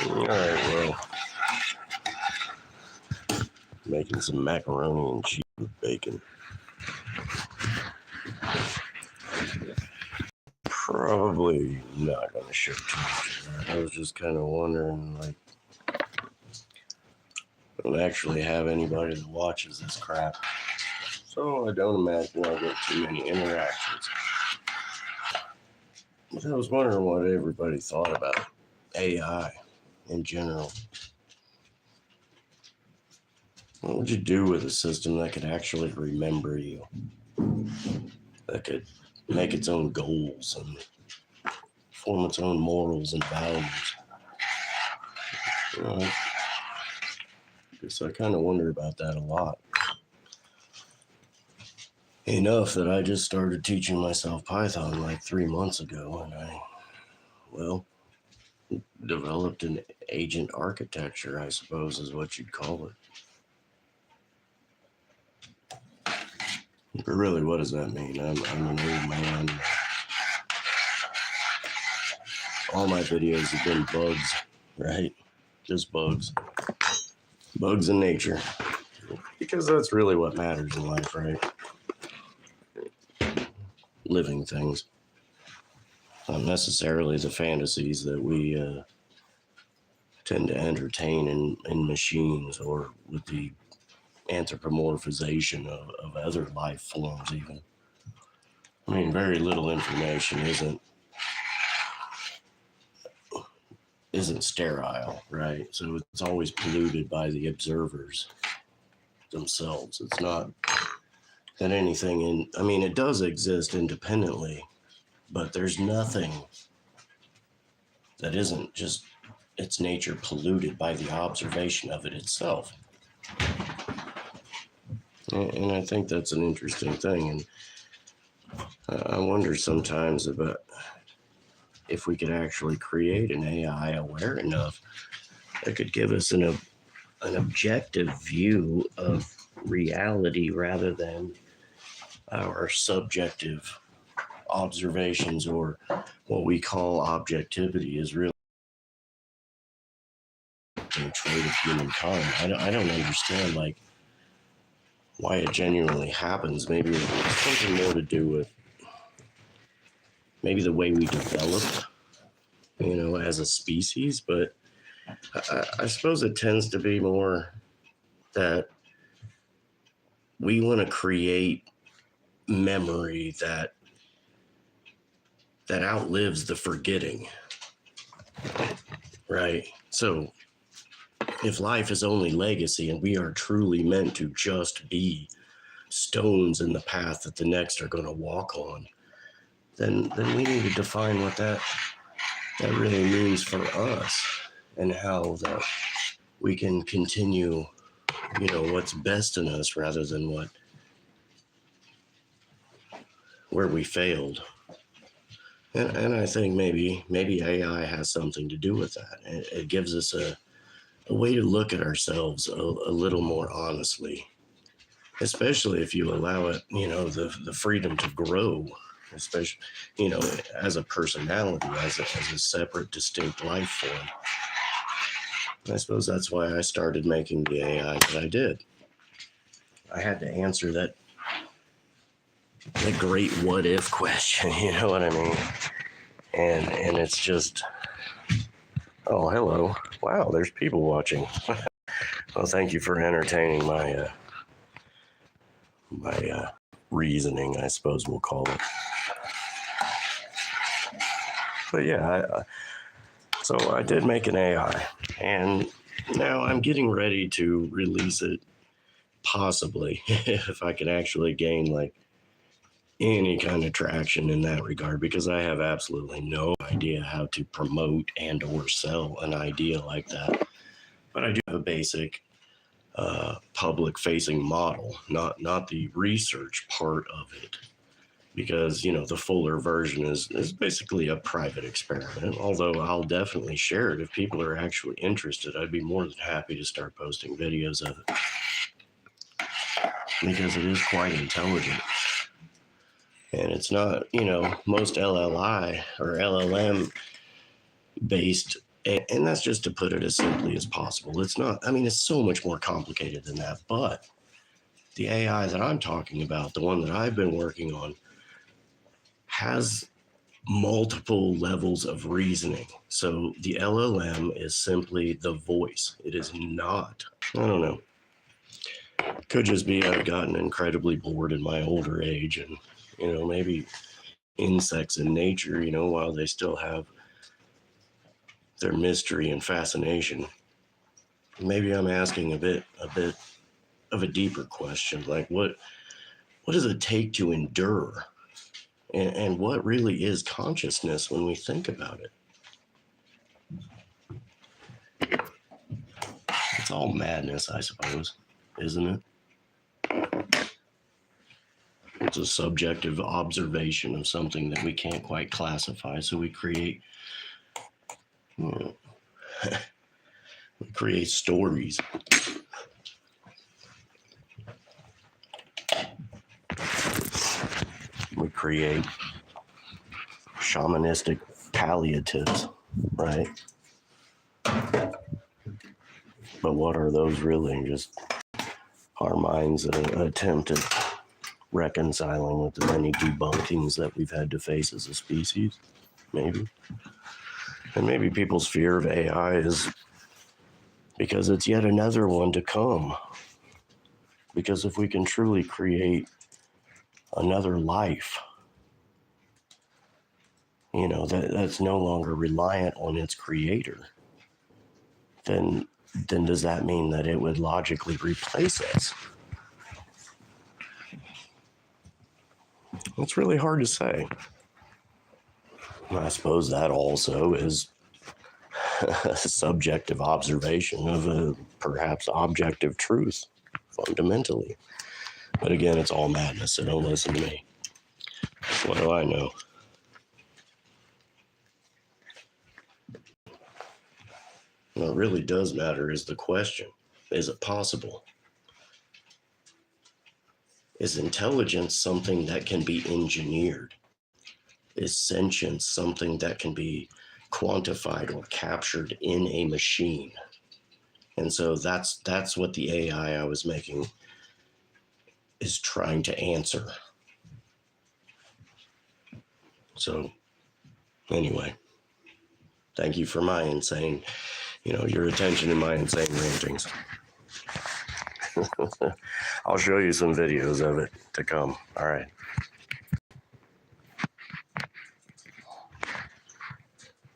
Alright, well, making some macaroni and cheese with bacon. Probably not going to show too much of that. I was just kind of wondering, like, I don't actually have anybody that watches this crap, so I don't imagine I'll get too many interactions. But I was wondering what everybody thought about AI in general. What would you do with a system that could actually remember you? That could make its own goals and form its own morals and values? You know, I guess I kind of wonder about that a lot. Enough that I just started teaching myself Python like 3 months ago, and I, well, developed an agent architecture, I suppose is what you'd call it. But really, what does that mean? I'm an old man. All my videos have been bugs, right? Just bugs. Bugs in nature. Because that's really what matters in life, right? Living things. Not necessarily the fantasies that we tend to entertain in machines, or with the anthropomorphization of other life forms even. I mean, very little information isn't sterile, right? So it's always polluted by the observers themselves. It's not that anything it does exist independently, but there's nothing that isn't just its nature polluted by the observation of it itself. And I think that's an interesting thing. And I wonder sometimes about if we could actually create an AI aware enough that could give us an objective view of reality rather than our subjective observations, or what we call objectivity is really a trait of humankind. I don't understand, like, why it genuinely happens. Maybe it's something more to do with maybe the way we developed, as a species, but I suppose it tends to be more that we want to create memory that outlives the forgetting, right? So if life is only legacy and we are truly meant to just be stones in the path that the next are going to walk on, then we need to define what that really means for us, and how that we can continue, what's best in us rather than where we failed. And I think maybe AI has something to do with that. It gives us a way to look at ourselves a little more honestly, especially if you allow it, the freedom to grow, especially, as a personality, as a separate, distinct life form. And I suppose that's why I started making the AI that I did. I had to answer that the great what if question, you know what I mean? And it's just, oh, hello. Wow, there's people watching. Well, thank you for entertaining my reasoning, I suppose we'll call it. But yeah, so I did make an AI, and now I'm getting ready to release it, possibly, if I can actually gain like any kind of traction in that regard, because I have absolutely no idea how to promote and or sell an idea like that. But I do have a basic public-facing model, not the research part of it, because the fuller version is basically a private experiment. Although I'll definitely share it if people are actually interested. I'd be more than happy to start posting videos of it, because it is quite intelligent. And it's not, most LLI or LLM based, and that's just to put it as simply as possible. It's not, it's so much more complicated than that. But the AI that I'm talking about, the one that I've been working on, has multiple levels of reasoning. So the LLM is simply the voice. It is not, I don't know. Could just be I've gotten incredibly bored in my older age, and, maybe insects in nature, while they still have their mystery and fascination, maybe I'm asking a bit of a deeper question, like what does it take to endure, and what really is consciousness when we think about it? It's all madness, I suppose, isn't it? It's a subjective observation of something that we can't quite classify, so we create we create stories. We create shamanistic palliatives, right? But what are those really? Just our minds' attempt at reconciling with the many debunkings that we've had to face as a species, maybe. And maybe people's fear of AI is because it's yet another one to come. Because if we can truly create another life, that's no longer reliant on its creator, then does that mean that it would logically replace us? It's really hard to say. I suppose that also is a subjective observation of a perhaps objective truth, fundamentally. But again, it's all madness, so don't listen to me. What do I know? What really does matter is the question. Is it possible? Is intelligence something that can be engineered? Is sentience something that can be quantified or captured in a machine? And so that's what the AI I was making is trying to answer. So anyway, thank you for my insane, your attention and my insane rantings. I'll show you some videos of it to come. All right.